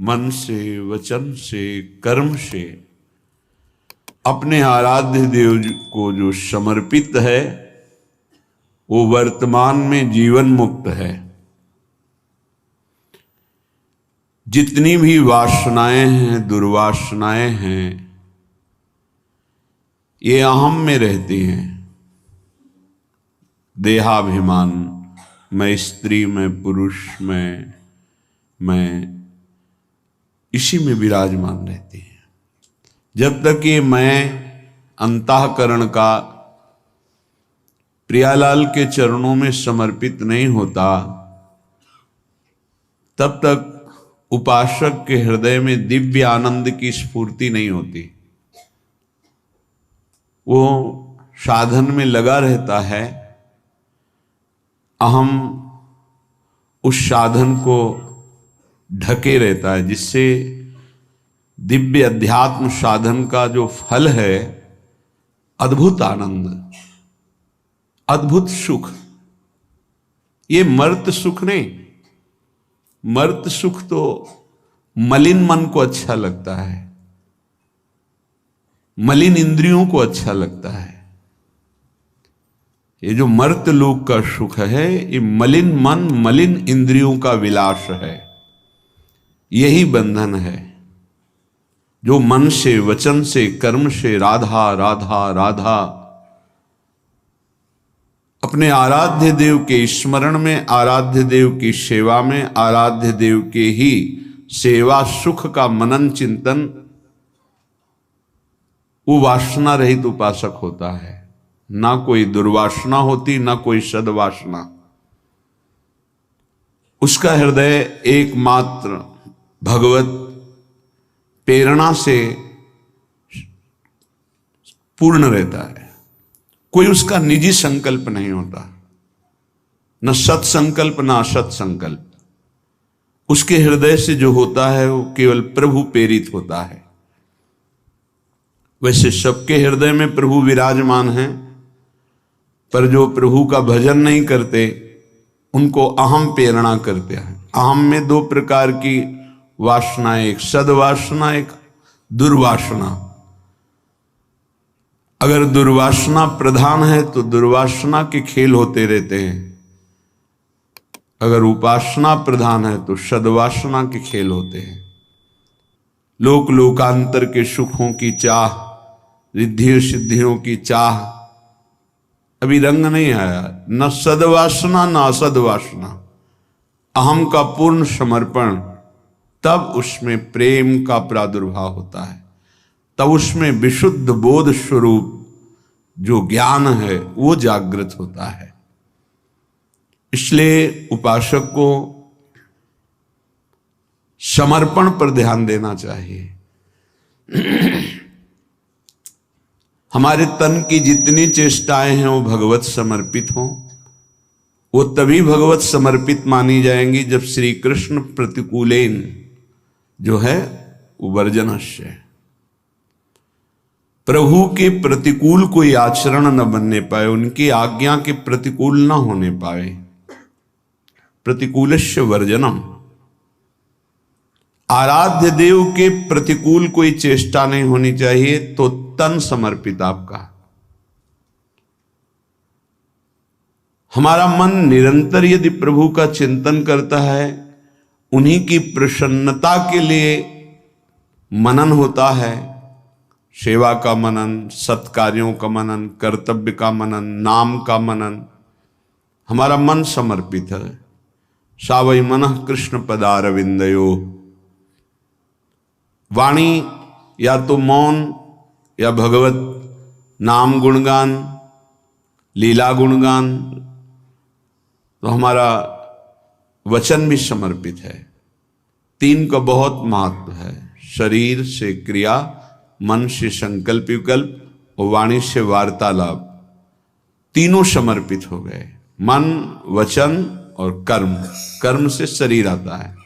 मन से, वचन से, कर्म से अपने आराध्य देव को जो समर्पित है वो वर्तमान में जीवन मुक्त है। जितनी भी वासनाएं हैं, दुर्वासनाएं हैं, ये अहम में रहती हैं। देहाभिमान, मैं स्त्री, मैं पुरुष, मैं इसी में विराजमान रहती है। जब तक ये मैं अंतःकरण का प्रियालाल के चरणों में समर्पित नहीं होता, तब तक उपासक के हृदय में दिव्य आनंद की स्फूर्ति नहीं होती। वो साधन में लगा रहता है, अहम उस साधन को ढके रहता है, जिससे दिव्य अध्यात्म साधन का जो फल है, अद्भुत आनंद, अद्भुत सुख, ये मर्त सुख नहीं। मर्त सुख तो मलिन मन को अच्छा लगता है, मलिन इंद्रियों को अच्छा लगता है। ये जो मर्त लोक का सुख है, ये मलिन मन, मलिन इंद्रियों का विलास है। यही बंधन है जो मन से, वचन से, कर्म से राधा राधा राधा अपने आराध्य देव के स्मरण में, आराध्य देव की सेवा में, आराध्य देव के ही सेवा सुख का मनन चिंतन, वो वासना रहित उपासक होता है। ना कोई दुर्वासना होती, ना कोई सद्वासना। उसका हृदय एकमात्र भगवत प्रेरणा से पूर्ण रहता है। कोई उसका निजी संकल्प नहीं होता, न सत्संकल्प न असत संकल्प। उसके हृदय से जो होता है वो केवल प्रभु प्रेरित होता है। वैसे सबके हृदय में प्रभु विराजमान हैं, पर जो प्रभु का भजन नहीं करते उनको अहम प्रेरणा करते हैं। अहम में दो प्रकार की वासनाएं, एक सद्वासना, एक दुर्वासना। अगर दुर्वासना प्रधान है तो दुर्वासना के खेल होते रहते हैं, अगर उपासना प्रधान है तो सद्वासना के खेल होते हैं। लोक लोकांतर के सुखों की चाह, रिद्धि सिद्धियों की चाह, अभी रंग नहीं आया। न सद्वासना न असद्वासना, अहम का पूर्ण समर्पण, तब उसमें प्रेम का प्रादुर्भाव होता है। तब उसमें विशुद्ध बोध स्वरूप जो ज्ञान है वो जागृत होता है। इसलिए उपासक को समर्पण पर ध्यान देना चाहिए। हमारे तन की जितनी चेष्टाएं हैं वो भगवत समर्पित हों। वो तभी भगवत समर्पित मानी जाएंगी जब श्री कृष्ण प्रतिकूलेन जो है वो वर्जनस्य, प्रभु के प्रतिकूल कोई आचरण न बनने पाए, उनकी आज्ञा के प्रतिकूल न होने पाए। प्रतिकूलस्य वर्जनम, आराध्य देव के प्रतिकूल कोई चेष्टा नहीं होनी चाहिए, तो तन समर्पित आपका। हमारा मन निरंतर यदि प्रभु का चिंतन करता है, उन्हीं की प्रसन्नता के लिए मनन होता है, सेवा का मनन, सत्कार्यों का मनन, कर्तव्य का मनन, नाम का मनन, हमारा मन समर्पित है। सावै मनः कृष्ण पदारविंदयो। वाणी या तो मौन या भगवत नाम गुणगान, लीला गुणगान, तो हमारा वचन भी समर्पित है। तीन का बहुत महत्व है, शरीर से क्रिया, मन से संकल्प विकल्प और वाणी से वार्तालाप, तीनों समर्पित हो गए। मन, वचन और कर्म, कर्म से शरीर आता है।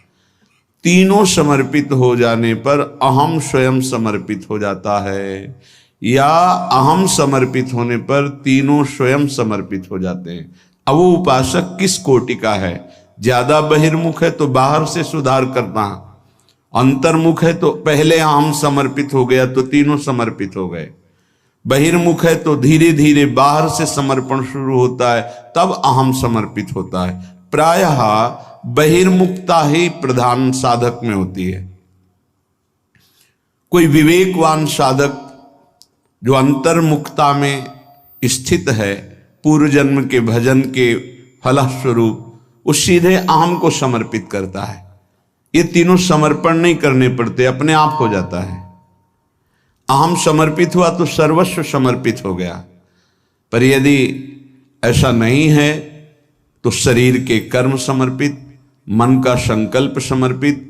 तीनों समर्पित हो जाने पर अहम स्वयं समर्पित हो जाता है, या अहम समर्पित होने पर तीनों स्वयं समर्पित हो जाते हैं। अब वो उपासक किस कोटि का है? ज्यादा बहिर्मुख है तो बाहर से सुधार करना, अंतर्मुख है तो पहले अहम समर्पित हो गया तो तीनों समर्पित हो गए। बहिर्मुख है तो धीरे धीरे बाहर से समर्पण शुरू होता है, तब अहम समर्पित होता है। प्रायः बहिर्मुखता ही प्रधान साधक में होती है। कोई विवेकवान साधक जो अंतर्मुखता में स्थित है, पूर्व जन्म के भजन के फलस्वरूप, वो सीधे अहम को समर्पित करता है। ये तीनों समर्पण नहीं करने पड़ते, अपने आप हो जाता है। अहम समर्पित हुआ तो सर्वस्व समर्पित हो गया। पर यदि ऐसा नहीं है तो शरीर के कर्म समर्पित, मन का संकल्प समर्पित,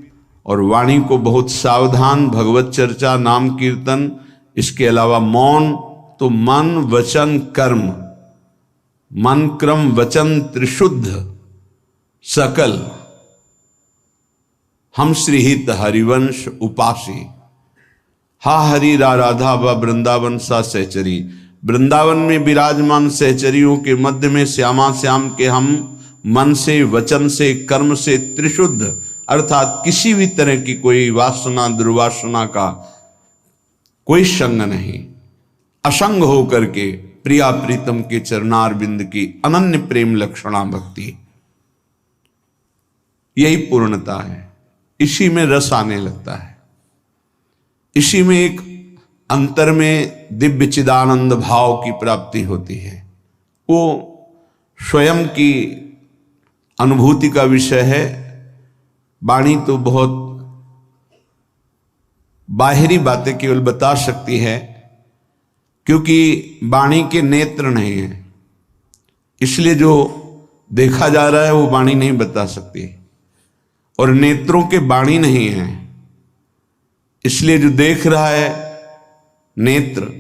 और वाणी को बहुत सावधान, भगवत चर्चा, नाम कीर्तन, इसके अलावा मौन, तो मन वचन कर्म, मन क्रम वचन त्रिशुद्ध सकल हम श्रीहित हरिवंश उपासी। हा हरि राधा व वृंदावन सा सहचरी। वृंदावन में विराजमान सहचरियों के मध्य में श्यामा श्याम के हम मन से, वचन से, कर्म से त्रिशुद्ध, अर्थात किसी भी तरह की कोई वासना दुर्वासना का कोई संग नहीं, असंग होकर के प्रिया प्रीतम के चरणार बिंद की अनन्य प्रेम लक्षणा भक्ति, यही पूर्णता है। इसी में रस आने लगता है, इसी में एक अंतर में दिव्य चिदानंद भाव की प्राप्ति होती है। वो स्वयं की अनुभूति का विषय है। वाणी तो बहुत बाहरी बातें केवल बता सकती है, क्योंकि वाणी के नेत्र नहीं है, इसलिए जो देखा जा रहा है वो वाणी नहीं बता सकती, और नेत्रों के वाणी नहीं है, इसलिए जो देख रहा है नेत्र,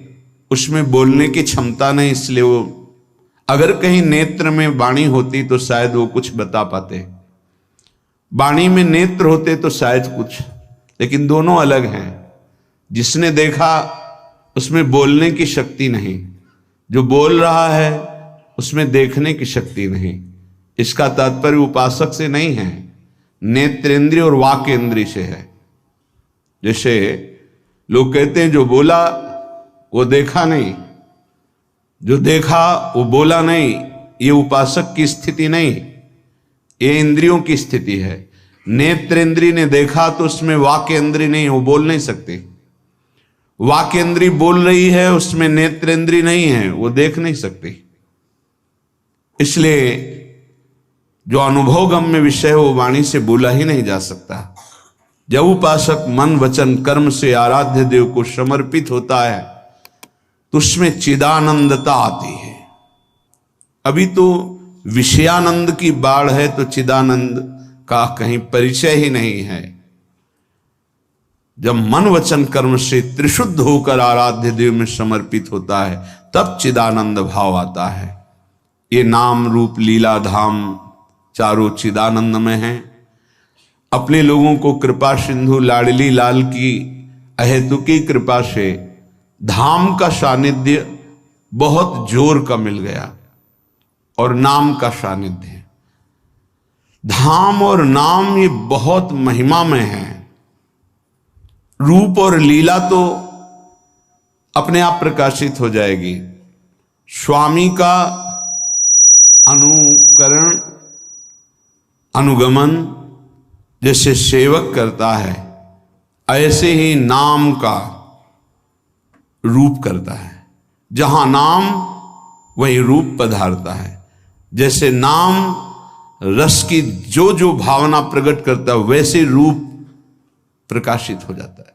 उसमें बोलने की क्षमता नहीं, इसलिए वो, अगर कहीं नेत्र में वाणी होती तो शायद वो कुछ बता पाते, वाणी में नेत्र होते तो शायद कुछ, लेकिन दोनों अलग हैं। जिसने देखा उसमें बोलने की शक्ति नहीं, जो बोल रहा है उसमें देखने की शक्ति नहीं। इसका तात्पर्य उपासक से नहीं है, नेत्रेंद्रिय और वाकेंद्रिय से है। जैसे लोग कहते हैं जो बोला वो देखा नहीं, जो देखा वो बोला नहीं, ये उपासक की स्थिति नहीं, ये इंद्रियों की स्थिति है। नेत्रेंद्रिय ने देखा तो उसमें वाकेंद्रिय नहीं, वो बोल नहीं सकती। वाकेंद्रिय बोल रही है, उसमें नेत्रेंद्रिय नहीं है, वो देख नहीं सकती। इसलिए जो अनुभव गम्य विषय है वो वाणी से बोला ही नहीं जा सकता। जब उपासक मन वचन कर्म से आराध्य देव को समर्पित होता है तो उसमें चिदानंदता आती है। अभी तो विषयानंद की बाढ़ है, तो चिदानंद का कहीं परिचय ही नहीं है। जब मन वचन कर्म से त्रिशुद्ध होकर आराध्य देव में समर्पित होता है तब चिदानंद भाव आता है। ये नाम रूप लीला धाम चारों चिदानंद में हैं। अपने लोगों को कृपा सिंधु लाडली लाल की अहेतुकी कृपा से धाम का सानिध्य बहुत जोर का मिल गया, और नाम का सानिध्य। धाम और नाम ये बहुत महिमा में है। रूप और लीला तो अपने आप प्रकाशित हो जाएगी। स्वामी का अनुकरण अनुगमन जैसे सेवक करता है, ऐसे ही नाम का रूप करता है। जहां नाम वही रूप पधारता है। जैसे नाम रस की जो जो भावना प्रकट करता है वैसे रूप प्रकाशित हो जाता है,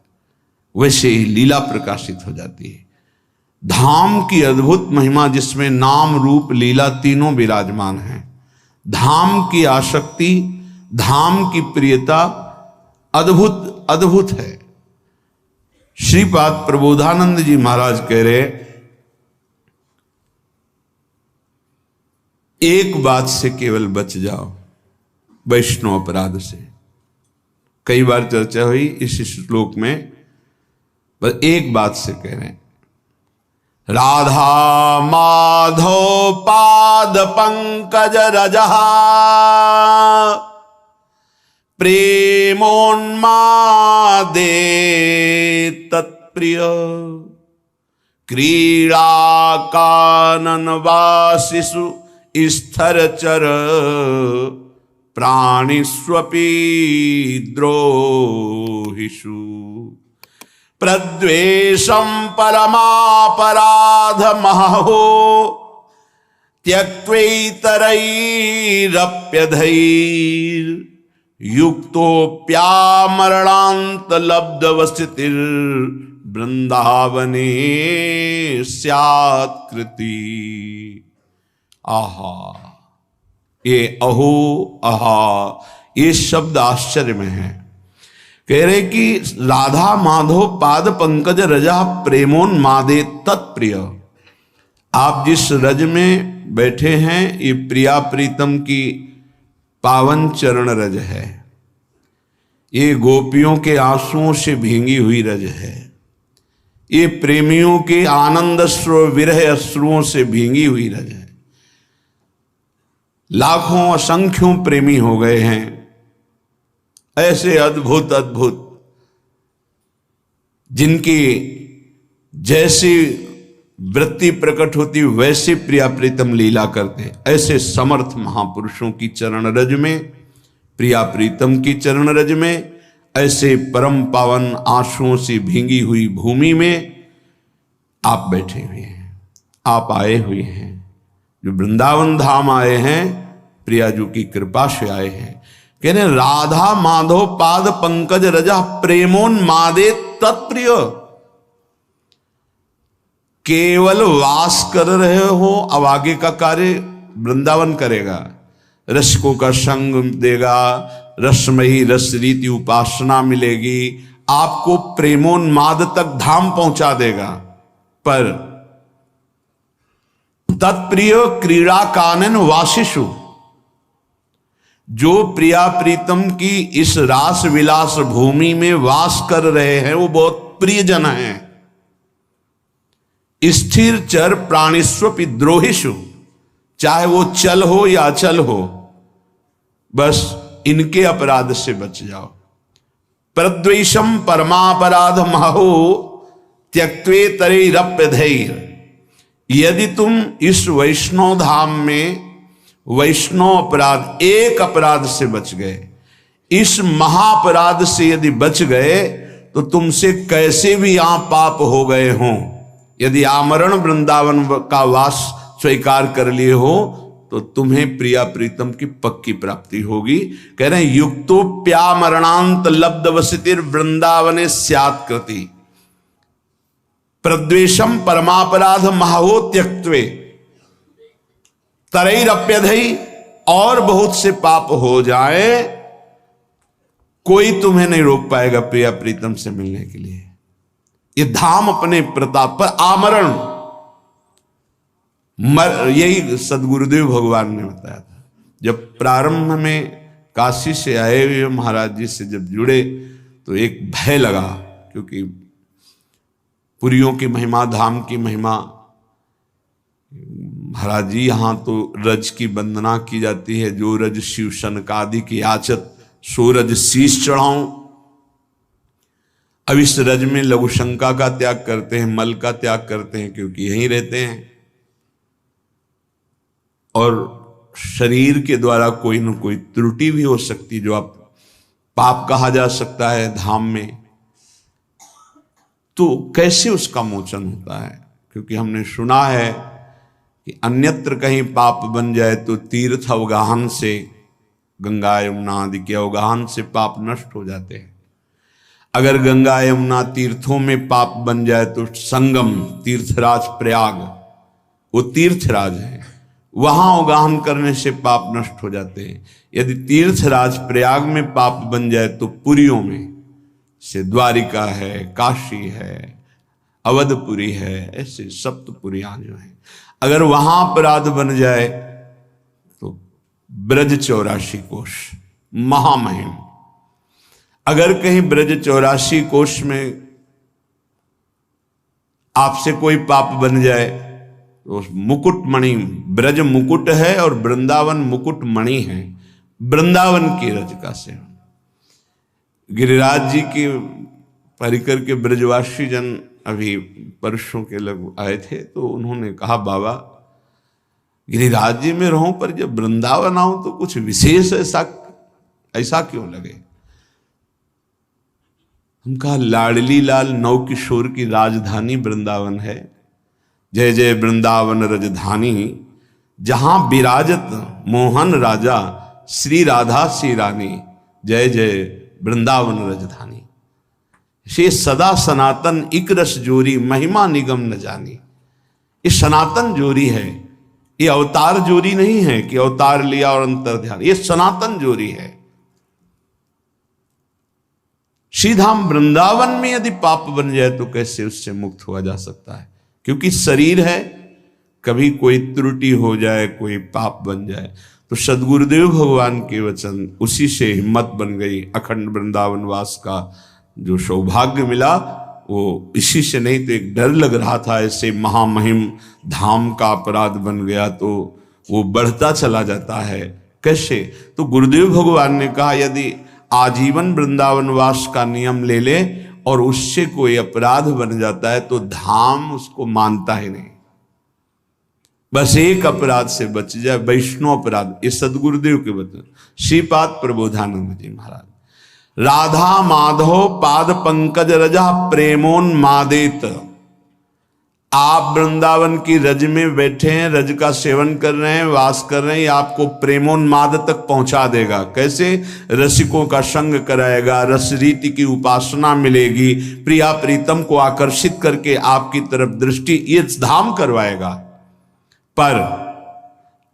वैसे ही लीला प्रकाशित हो जाती है। धाम की अद्भुत महिमा जिसमें नाम रूप लीला तीनों विराजमान हैं। धाम की आसक्ति, धाम की प्रियता अद्भुत अद्भुत है। श्रीपाद प्रबोधानंद जी महाराज कह रहे, एक बात से केवल बच जाओ, वैष्णव अपराध से। कई बार चर्चा हुई इस श्लोक में, बस एक बात से कह रहे हैं, राधा माधव पाद पंकज रजहा प्रेमोन्मादे तत्प्रिय क्रीड़ा काननवासिषु स्थरचर प्राणिष्वपि द्रोहिषु प्रद्वेषं परमापराधमहो त्यक्त्वैतरैरप्यधैर्युक्तोऽप्यामरणान्तलब्धवसतिर्वृन्दावने स्यात्कृति। आहा, ये अहो आहा, ये शब्द आश्चर्य में है। कह रहे कि राधा माधव पाद पंकज रजा प्रेमोन्मादे तत्प्रिय। आप जिस रज में बैठे हैं ये प्रिया प्रीतम की पावन चरण रज है। ये गोपियों के आंसुओं से भींगी हुई रज है। ये प्रेमियों के आनंद अश्रु विरह अश्रुओं से भींगी हुई रज है। लाखों असंख्यों प्रेमी हो गए हैं। ऐसे अद्भुत अद्भुत जिनकी जैसी वृत्ति प्रकट होती वैसे प्रिया प्रीतम लीला करते, ऐसे समर्थ महापुरुषों की चरण रज में, प्रिया प्रीतम की चरण रज में, ऐसे परम पावन आंसुओं से भींगी हुई भूमि में आप बैठे हुए हैं, आप आए हुए हैं। जो वृंदावन धाम आए हैं, प्रियाजू की कृपा से आए हैं। कहने राधा माधव पाद पंकज रजा प्रेमोन्मादे तत्प्रिय। केवल वास कर रहे हो, अब आगे का कार्य वृंदावन करेगा। रसिकों का संग देगा, रसमयी रस रीति उपासना मिलेगी, आपको प्रेमोन्माद तक धाम पहुंचा देगा। पर तत्प्रिय क्रीड़ा कानन वासिषु, जो प्रिया प्रीतम की इस रास विलास भूमि में वास कर रहे हैं वो बहुत प्रियजन हैं। स्थिर चर प्राणिस्वपि द्रोहिषु, चाहे वो चल हो या अचल हो, बस इनके अपराध से बच जाओ। प्रद्वेषम परमापराध महो त्यक्त्वेतरैरप्यधैर्। यदि तुम इस वैष्णव धाम में वैष्णव अपराध, एक अपराध से बच गए, इस महापराध से यदि बच गए, तो तुमसे कैसे भी यहां पाप हो गए हों, यदि आमरण वृंदावन का वास स्वीकार कर लिए हो, तो तुम्हें प्रिया प्रीतम की पक्की प्राप्ति होगी। कह रहे हैं युक्तोप्यामरणांत लब्ध वसतिर् वृंदावने स्यात्कृति। प्रद्वेषम परमापराध महो त्यक्त्वे तरैरप्यधै, और बहुत से पाप हो जाए, कोई तुम्हें नहीं रोक पाएगा प्रिया प्रीतम से मिलने के लिए। ये धाम अपने प्रताप पर आमरण, यही सदगुरुदेव भगवान ने बताया था। जब प्रारंभ में काशी से आए हुए महाराज जी से जब जुड़े तो एक भय लगा, क्योंकि पुरियों की महिमा, धाम की महिमा, महाराज जी यहाँ तो रज की वंदना की जाती है, जो रज शिव सनकादि की याचत सो रज शीश चढ़ाऊं। अब इस रज में लघु शंका का त्याग करते हैं, मल का त्याग करते हैं, क्योंकि यहीं रहते हैं। और शरीर के द्वारा कोई न कोई त्रुटि भी हो सकती, जो आप पाप कहा जा सकता है धाम में, तो कैसे उसका मोचन होता है? क्योंकि हमने सुना है कि अन्यत्र कहीं पाप बन जाए तो तीर्थ अवगाहन से, गंगा यमुना आदि के अवगाहन से पाप नष्ट हो जाते हैं। अगर गंगा यमुना तीर्थों में पाप बन जाए तो संगम तीर्थराज प्रयाग, वो तीर्थराज है, वहां अवगाहन करने से पाप नष्ट हो जाते हैं। यदि तीर्थराज प्रयाग में पाप बन जाए तो पुरियों में से द्वारिका है, काशी है, अवधपुरी है, ऐसे सप्तपुरियां जो हैं, अगर वहां अपराध बन जाए तो ब्रज 84 कोश महामहिम। अगर कहीं ब्रज 84 कोश में आपसे कोई पाप बन जाए तो मुकुट मणि, ब्रज मुकुट है और वृंदावन मुकुट मणि है, वृंदावन की रज का सेवन। गिरिराज जी के परिकर के ब्रजवासी जन अभी परसों के लग आए थे, तो उन्होंने कहा बाबा गिरिराज जी में रहूं पर जब वृंदावन आऊं तो कुछ विशेष ऐसा क्यों लगे। हम कहा लाडली लाल नौ किशोर की राजधानी वृंदावन है। जय जय वृंदावन रजधानी, जहां विराजत मोहन राजा, श्री राधा श्री रानी, जय जय वृंदावन रजधानी। से सदा सनातन इक रस जोरी, महिमा निगम न जानी। ये सनातन जोरी है, ये अवतार जोरी नहीं है कि अवतार लिया और अंतर ध्यान, ये सनातन जोरी है। श्रीधाम वृंदावन में यदि पाप बन जाए तो कैसे उससे मुक्त हुआ जा सकता है, क्योंकि शरीर है, कभी कोई त्रुटि हो जाए, कोई पाप बन जाए। तो सदगुरुदेव भगवान के वचन, उसी से हिम्मत बन गई। अखंड वृंदावन वास का जो सौभाग्य मिला वो इसी से, नहीं तो एक डर लग रहा था ऐसे महामहिम धाम का अपराध बन गया तो वो बढ़ता चला जाता है कैसे। तो गुरुदेव भगवान ने कहा यदि आजीवन वृंदावन वास का नियम ले ले और उससे कोई अपराध बन जाता है तो धाम उसको मानता ही नहीं। बस एक अपराध से बच जाए, वैष्णव अपराध। ये सदगुरुदेव के वचन, श्रीपाद प्रबोधानंद जी महाराज। राधा माधव पाद पंकज रजा प्रेमोन्मादेत। आप वृंदावन की रज में बैठे हैं, रज का सेवन कर रहे हैं, वास कर रहे हैं, आपको प्रेमोन्माद तक पहुंचा देगा। कैसे? रसिकों का संग कराएगा, रस रीति की उपासना मिलेगी, प्रिया प्रीतम को आकर्षित करके आपकी तरफ दृष्टि, ये धाम करवाएगा। पर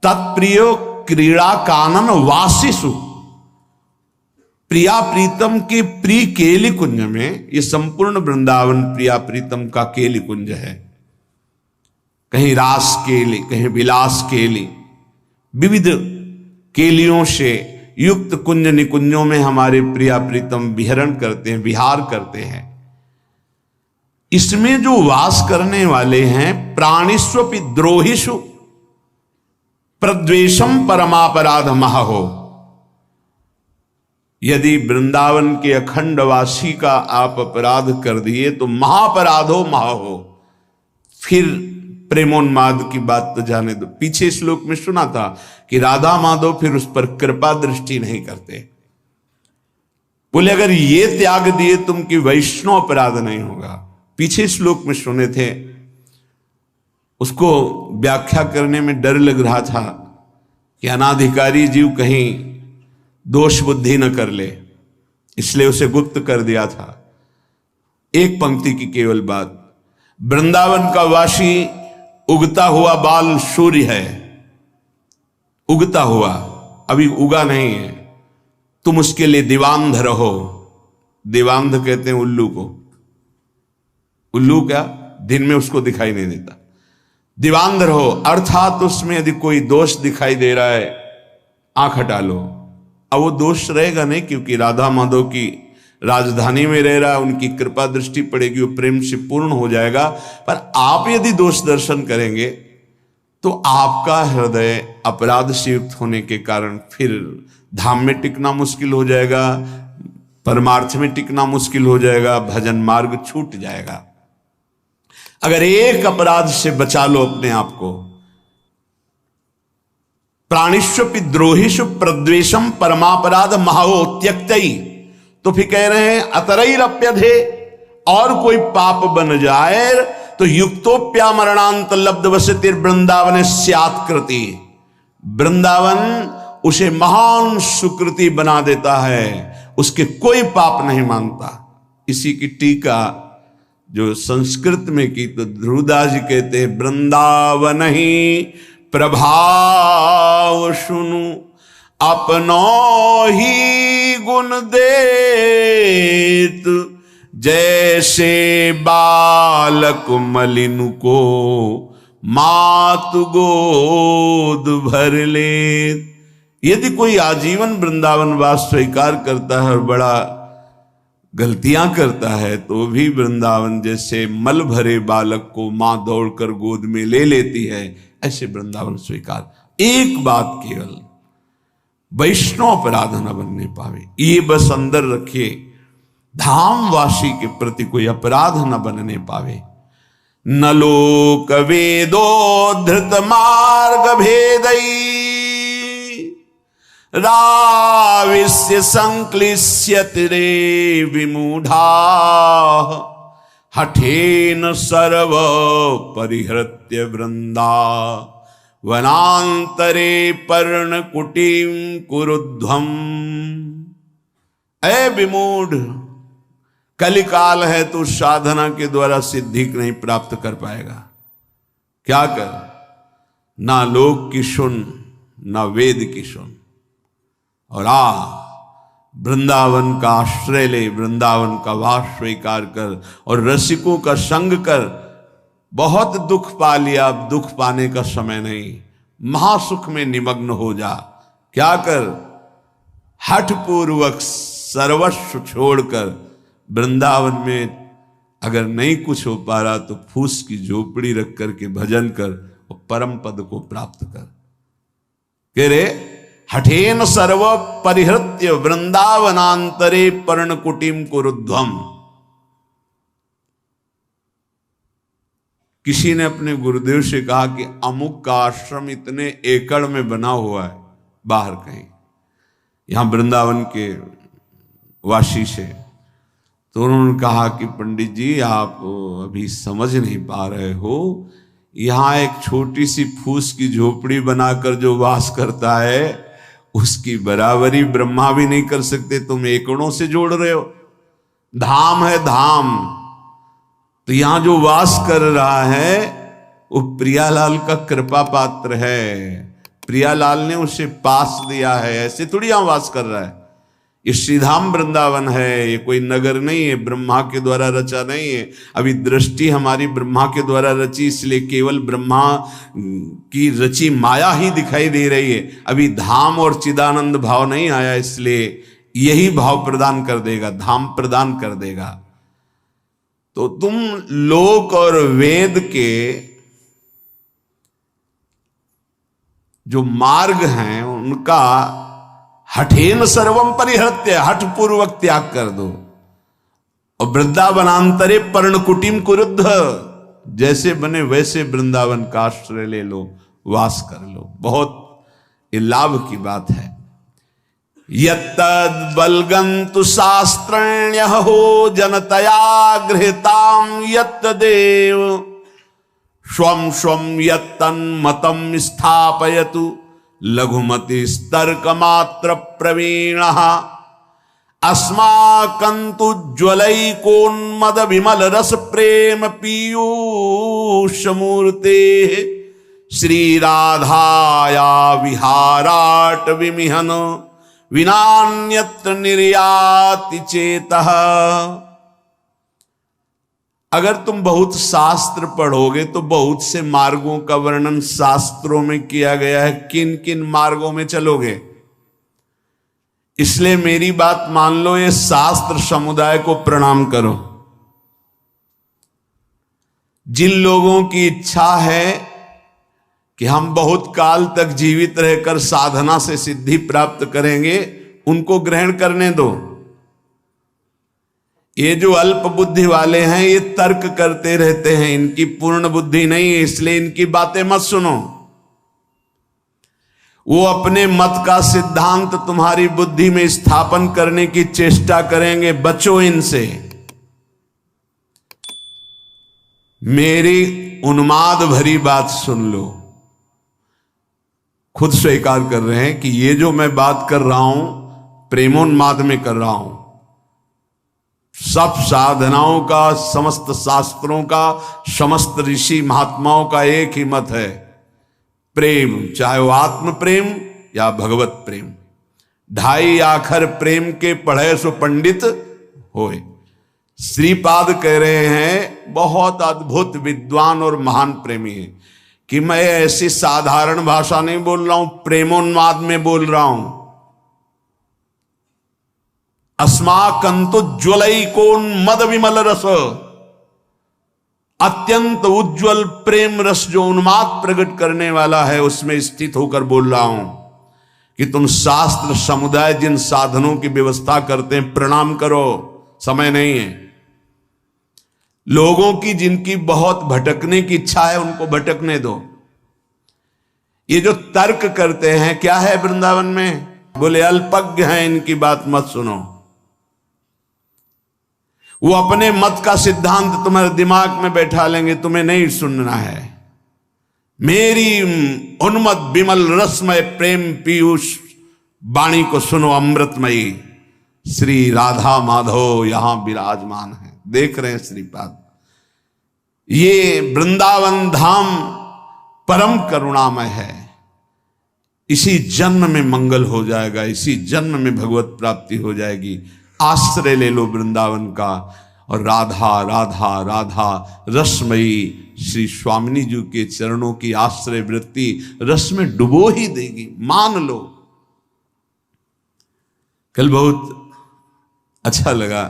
तत्प्रियो क्रीड़ा कानन वासिसु, प्रिया प्रीतम के प्रिय केली कुंज में, ये संपूर्ण वृंदावन प्रिया प्रीतम का केली कुंज है। कहीं रास केली, कहीं विलास केली, विविध केलियों से युक्त कुंज निकुंजों में हमारे प्रिया प्रीतम विहरण करते हैं, विहार करते हैं। इसमें जो वास करने वाले हैं, प्राणिस्वपि द्रोहिषु प्रद्वेषम परमापराध महो। यदि वृंदावन के अखंड वासी का आप अपराध कर दिए तो महापराधो महो। फिर प्रेमोन्माद की बात तो जाने दो, पीछे श्लोक में सुना था कि राधा माधव फिर उस पर कृपा दृष्टि नहीं करते। बोले अगर ये त्याग दिए तुम कि वैष्णव अपराध नहीं होगा। पीछे श्लोक में सुने थे, उसको व्याख्या करने में डर लग रहा था कि अनाधिकारी जीव कहीं दोष बुद्धि न कर ले, इसलिए उसे गुप्त कर दिया था। एक पंक्ति की केवल बात, वृंदावन का वासी उगता हुआ बाल सूर्य है, उगता हुआ, अभी उगा नहीं है। तुम उसके लिए दीवांध रहो। दीवांध कहते हैं उल्लू को। उल्लू क्या? दिन में उसको दिखाई नहीं देता। दीवांध रहो अर्थात उसमें यदि कोई दोष दिखाई दे रहा है, आंख हटा लो। अब वो दोष रहेगा नहीं, क्योंकि राधा माधव की राजधानी में रह रहा है, उनकी कृपा दृष्टि पड़ेगी, वो प्रेम से पूर्ण हो जाएगा। पर आप यदि दोष दर्शन करेंगे तो आपका हृदय अपराध से युक्त होने के कारण फिर धाम में टिकना मुश्किल हो जाएगा, परमार्थ में टिकना मुश्किल हो जाएगा, भजन मार्ग छूट जाएगा। अगर एक अपराध से बचा लो अपने आप को, प्राणिष्वपि द्रोहिषु प्रद्वेषम परमापराध महो त्यक्तई, तो फिर कह रहे हैं अतरैरप्यधे, और कोई पाप बन जाए तो युक्तोप्या मरणांत लब्ध वसतिर वृंदावन स्यात्कृति। वृंदावन उसे महान सुकृति बना देता है, उसके कोई पाप नहीं मानता। इसी की टीका जो संस्कृत में की तो ध्रुवदास जी कहते हैं, वृंदावन ही प्रभाव सुनु अपनो ही गुण देत, जैसे बालक मलिन को मातु गोद भर ले। यदि कोई आजीवन वृंदावन वास स्वीकार करता है और बड़ा गलतियां करता है तो भी वृंदावन जैसे मल भरे बालक को मां दौड़कर गोद में ले लेती है, ऐसे वृंदावन स्वीकार। एक बात केवल, वैष्णव अपराध न बनने पावे, ये बस अंदर रखिए। धामवासी के प्रति कोई अपराध न बनने पावे। न लोक वेदो धृत मार्ग भेदई राविस्य संक्लिश्यति रे विमूढ़ा हठेन सर्व परिहृत्य वृंदा वनांतरे पर्णकुटीं कुरुध्वम। ऐ विमूढ़, कलिकाल है तो साधना के द्वारा सिद्धि नहीं प्राप्त कर पाएगा। क्या कर, ना लोक की सुन ना वेद की सुन, और वृंदावन का आश्रय ले, वृंदावन का वास स्वीकार कर और रसिकों का संग कर। बहुत दुख पा लिया, अब दुख पाने का समय नहीं, महासुख में निमग्न हो जा। क्या कर, हठ पूर्वक सर्वस्व छोड़कर वृंदावन में अगर नहीं कुछ हो पा रहा तो फूस की झोपड़ी रख करके भजन कर और परम पद को प्राप्त कर। कह रे हठेन सर्व परिहृत्य वृंदावनांतरे पर्णकुटीम कुरुध्वम। किसी ने अपने गुरुदेव से कहा कि अमुक का आश्रम इतने एकड़ में बना हुआ है बाहर कहीं, यहां वृंदावन के वासी से। तो उन्होंने कहा कि पंडित जी आप अभी समझ नहीं पा रहे हो, यहां एक छोटी सी फूस की झोपड़ी बनाकर जो वास करता है उसकी बराबरी ब्रह्मा भी नहीं कर सकते, तुम एकड़ों से जोड़ रहे हो। धाम है धाम, तो यहां जो वास कर रहा है वो प्रियालाल का कृपा पात्र है, प्रियालाल ने उसे पास दिया है, ऐसे थोड़ी यहां वास कर रहा है। ये श्रीधाम वृंदावन है, ये कोई नगर नहीं है, ब्रह्मा के द्वारा रचा नहीं है। अभी दृष्टि हमारी ब्रह्मा के द्वारा रची, इसलिए केवल ब्रह्मा की रची माया ही दिखाई दे रही है। अभी धाम और चिदानंद भाव नहीं आया, इसलिए यही भाव प्रदान कर देगा, धाम प्रदान कर देगा। तो तुम लोक और वेद के जो मार्ग हैं उनका हठेन सर्वम परिहृत्य, हठ पूर्वक त्याग कर दो। और वृंदावनांतरे पर्णकुटीम कुरुद्ध, जैसे बने वैसे वृंदावन का आश्रय ले लो, वास कर लो। बहुत ये लाभ की बात है। यत्तद् बलगन्तु शास्त्रण्यः हो जनतया गृहीतां यत्तदेव स्वं स्वं यत्तन्मतं स्थापयतु लघुमति तर्क मात्र प्रवीणः अस्माकन्तु ज्वलैकोन्मद विमल रस प्रेम पीयूष मूर्ते श्री राधाया विहाराट विमिहन विनान्यत्र निर्याति चेतः। अगर तुम बहुत शास्त्र पढ़ोगे तो बहुत से मार्गों का वर्णन शास्त्रों में किया गया है, किन किन मार्गों में चलोगे। इसलिए मेरी बात मान लो, ये शास्त्र समुदाय को प्रणाम करो। जिन लोगों की इच्छा है कि हम बहुत काल तक जीवित रहकर साधना से सिद्धि प्राप्त करेंगे, उनको ग्रहण करने दो। ये जो अल्प बुद्धि वाले हैं ये तर्क करते रहते हैं, इनकी पूर्ण बुद्धि नहीं है, इसलिए इनकी बातें मत सुनो। वो अपने मत का सिद्धांत तुम्हारी बुद्धि में स्थापन करने की चेष्टा करेंगे, बचो इनसे। मेरी उन्माद भरी बात सुन लो। खुद स्वीकार कर रहे हैं कि ये जो मैं बात कर रहा हूं प्रेमोन्माद में कर रहा हूं। सब साधनाओं का, समस्त शास्त्रों का, समस्त ऋषि महात्माओं का एक ही मत है, प्रेम, चाहे वो आत्म प्रेम या भगवत प्रेम। ढाई आखर प्रेम के पढ़े सो पंडित होए। श्रीपाद कह रहे हैं, बहुत अद्भुत विद्वान और महान प्रेमी है, कि मैं ऐसी साधारण भाषा नहीं बोल रहा हूं, प्रेमोन्माद में बोल रहा हूं। अस्माकंतु ज्वलैकोन्मद विमल रस, अत्यंत उज्जवल प्रेम रस जो उन्माद प्रकट करने वाला है, उसमें स्थित होकर बोल रहा हूं कि तुम शास्त्र समुदाय जिन साधनों की व्यवस्था करते हैं प्रणाम करो, समय नहीं है। लोगों की जिनकी बहुत भटकने की इच्छा है उनको भटकने दो। ये जो तर्क करते हैं, क्या है वृंदावन में? बोले अल्पज्ञ हैं, इनकी बात मत सुनो। वो अपने मत का सिद्धांत तुम्हारे दिमाग में बैठा लेंगे, तुम्हें नहीं सुनना है। मेरी उन्मत्त विमल रसमय प्रेम पीयूष वाणी को सुनो। अमृतमयी श्री राधा माधव यहां विराजमान है, देख रहे हैं श्रीपाद। ये वृंदावन धाम परम करुणामय है। इसी जन्म में मंगल हो जाएगा, इसी जन्म में भगवत प्राप्ति हो जाएगी। आश्रय ले लो वृंदावन का, और राधा राधा राधा रसमयी श्री स्वामिनी जी के चरणों की आश्रय वृत्ति रस में डुबो ही देगी, मान लो। कल बहुत अच्छा लगा,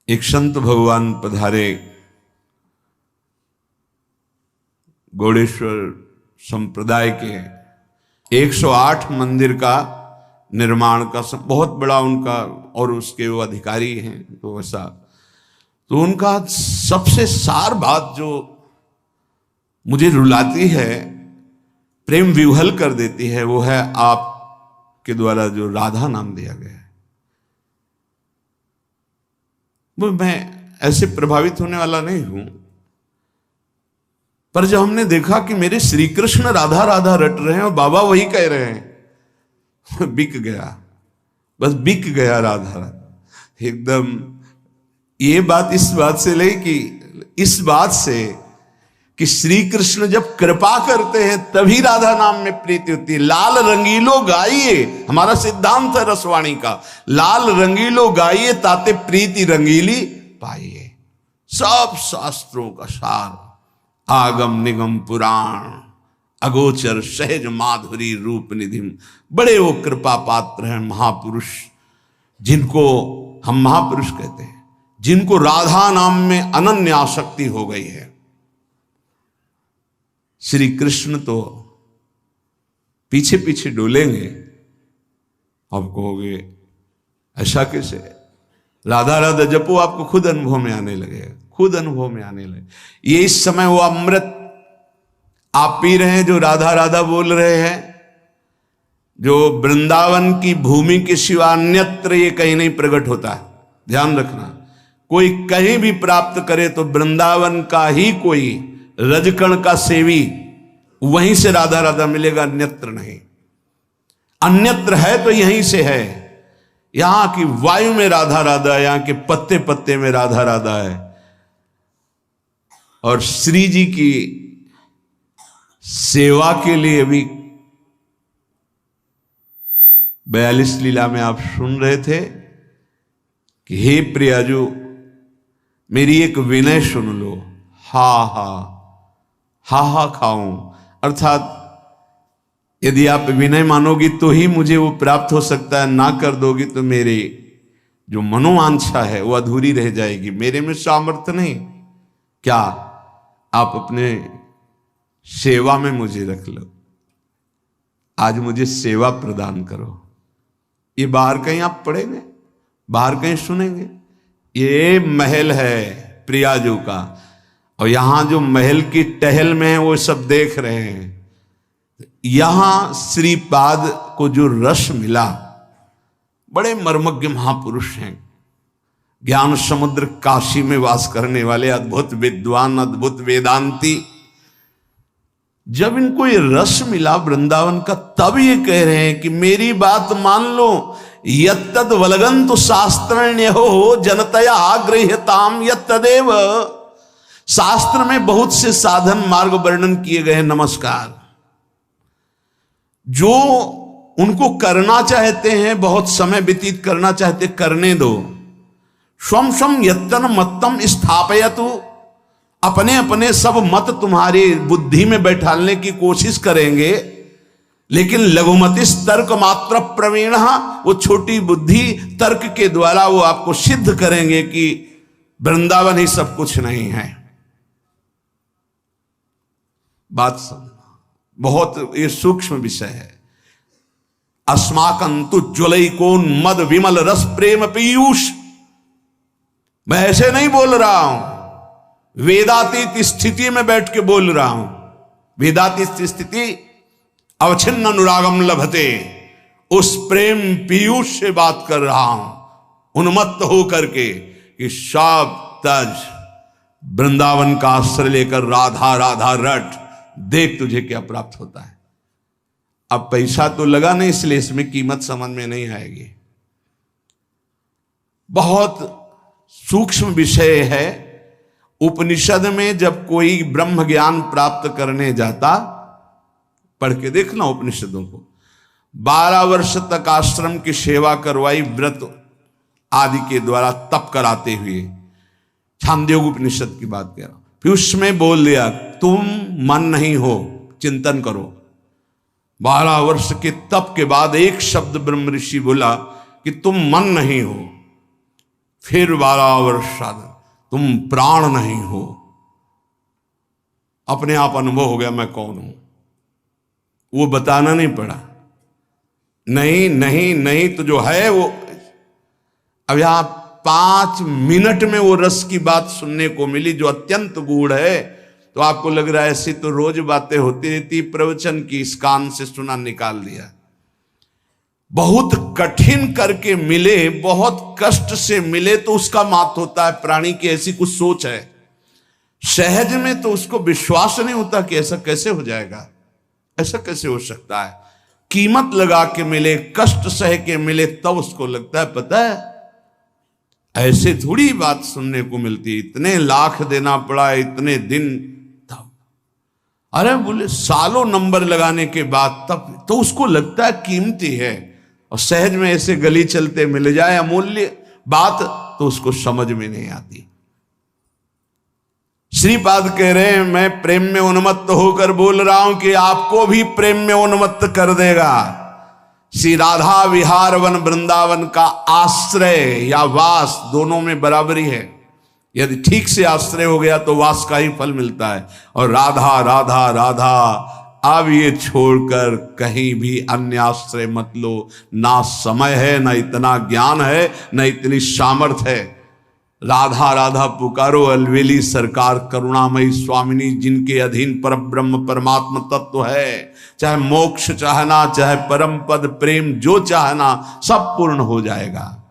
एक संत भगवान पधारे, गौड़ेश्वर संप्रदाय के 108 मंदिर का निर्माण का बहुत बड़ा उनका, और उसके वो अधिकारी हैं, तो वैसा तो उनका सबसे सार बात जो मुझे रुलाती है, प्रेम विह्वल कर देती है, वो है आपके द्वारा जो राधा नाम दिया गया है। वो मैं ऐसे प्रभावित होने वाला नहीं हूं, पर जब हमने देखा कि मेरे श्री कृष्ण राधा राधा रट रहे हैं और बाबा वही कह रहे हैं, बिक गया, बस बिक गया राधा राधा एकदम। ये बात इस बात से ले कि इस बात से कि श्री कृष्ण जब कृपा करते हैं तभी राधा नाम में प्रीति होती है। लाल रंगीलो गाइए, हमारा सिद्धांत है रसवाणी का, लाल रंगीलो गाइए ताते प्रीति रंगीली पाइए। सब शास्त्रों का सार, आगम निगम पुराण अगोचर सहज माधुरी रूप निधि। बड़े वो कृपा पात्र हैं महापुरुष, जिनको हम महापुरुष कहते हैं, जिनको राधा नाम में अनन्य आसक्ति हो गई है। श्री कृष्ण तो पीछे पीछे डोलेंगे, आप कहोगे ऐसा कैसे? राधा राधा जपो, आपको खुद अनुभव में आने लगेगा, खुद अनुभव में आने लगे। ये इस समय वो अमृत आप पी रहे हैं, जो राधा राधा बोल रहे हैं, जो वृंदावन की भूमि के सिवा अन्यत्र ये कहीं नहीं प्रकट होता है। ध्यान रखना, कोई कहीं भी प्राप्त करे तो वृंदावन का ही कोई रजकण का सेवी, वहीं से राधा राधा मिलेगा, अन्यत्र नहीं। अन्यत्र है तो यहीं से है। यहां की वायु में राधा राधा है, यहां के पत्ते पत्ते में राधा राधा है। और श्री जी की सेवा के लिए भी 42 लीला में आप सुन रहे थे कि हे प्रियाजू मेरी एक विनय सुन लो, हा हा हा हा खाऊं। अर्थात यदि आप विनय मानोगी तो ही मुझे वो प्राप्त हो सकता है, ना कर दोगी तो मेरे जो मनोवांछा है वो अधूरी रह जाएगी, मेरे में सामर्थ्य नहीं। क्या आप अपने सेवा में मुझे रख लो, आज मुझे सेवा प्रदान करो। ये बाहर कहीं आप पढ़ेंगे, बाहर कहीं सुनेंगे? ये महल है प्रियाजू का, और यहां जो महल की टहल में है वो सब देख रहे हैं। यहां श्रीपाद को जो रस मिला, बड़े मर्मज्ञ महापुरुष हैं, ज्ञान समुद्र काशी में वास करने वाले अद्भुत विद्वान, अद्भुत वेदांती। जब इनको ये रस मिला वृंदावन का, तब ये कह रहे हैं कि मेरी बात मान लो, यत्तद वलगंतु शास्त्रण्य हो जनतया आग्रह्यताम यत्तदेव। शास्त्र में बहुत से साधन मार्ग वर्णन किए गए हैं, नमस्कार। जो उनको करना चाहते हैं, बहुत समय व्यतीत करना चाहते, करने दो। स्वम स्वम यत्तन मत्तम स्थापयतु, अपने अपने सब मत तुम्हारी बुद्धि में बैठाने की कोशिश करेंगे, लेकिन लघुमति तर्क मात्र प्रवीण, वो छोटी बुद्धि तर्क के द्वारा वो आपको सिद्ध करेंगे कि वृंदावन ही सब कुछ नहीं है। बात समझना, बहुत ये सूक्ष्म विषय है। अस्माकंतु ज्वलैकोन मद विमल रस प्रेम पीयूष। मैं ऐसे नहीं बोल रहा हूं, वेदातीत स्थिति में बैठ के बोल रहा हूं। वेदातीत स्थिति अवच्छिन्न अनुरागम लभते, उस प्रेम पीयूष से बात कर रहा हूं, उन्मत्त होकर के कि सब तज वृंदावन का आश्रय लेकर राधा राधा रट, देख तुझे क्या प्राप्त होता है। अब पैसा तो लगा नहीं, इसलिए इसमें कीमत समझ में नहीं आएगी। बहुत सूक्ष्म विषय है। उपनिषद में जब कोई ब्रह्म ज्ञान प्राप्त करने जाता, पढ़ के देखना उपनिषदों को, 12 वर्ष तक आश्रम की सेवा करवाई, व्रत आदि के द्वारा तप कराते हुए। छांदोग्य उपनिषद की बात कह रहा हूं। फिर उसमें बोल दिया तुम मन नहीं हो, चिंतन करो। 12 वर्ष के तप के बाद एक शब्द ब्रह्म ऋषि बोला कि तुम मन नहीं हो। फिर 12 वर्ष साधन, तुम प्राण नहीं हो। अपने आप अनुभव हो गया मैं कौन हूं, वो बताना नहीं पड़ा। नहीं नहीं नहीं तो जो है वो। अब यहां 5 मिनट में वो रस की बात सुनने को मिली जो अत्यंत गूढ़ है। तो आपको लग रहा है ऐसी तो रोज बातें होती रहती, प्रवचन की इस कान से सुना निकाल दिया। बहुत कठिन करके मिले, बहुत कष्ट से मिले तो उसका मात होता है। प्राणी की ऐसी कुछ सोच है, सहज में तो उसको विश्वास नहीं होता कि ऐसा कैसे हो जाएगा, ऐसा कैसे हो सकता है। कीमत लगा के मिले, कष्ट सह के मिले, तब उसको लगता है पता है ऐसे थोड़ी बात सुनने को मिलती, इतने लाख देना पड़ा, इतने दिन। तब अरे बोले सालों नंबर लगाने के बाद तब तो उसको लगता है कीमती है। और सहज में ऐसे गली चलते मिल जाए अमूल्य बात तो उसको समझ में नहीं आती। श्रीपाद कह रहे हैं मैं प्रेम में उन्मत्त होकर बोल रहा हूं कि आपको भी प्रेम में उन्मत्त कर देगा। श्री राधा विहार वन वृंदावन का आश्रय या वास दोनों में बराबरी है। यदि ठीक से आश्रय हो गया तो वास का ही फल मिलता है। और राधा राधा राधा, अब ये छोड़कर कहीं भी अन्य आश्रय मत लो। ना समय है, ना इतना ज्ञान है, ना इतनी सामर्थ्य है। राधा राधा पुकारो, अलवेली सरकार करुणामयी स्वामिनी, जिनके अधीन पर ब्रह्म परमात्म तत्व है। चाहे मोक्ष चाहना, चाहे परम पद प्रेम जो चाहना, सब पूर्ण हो जाएगा।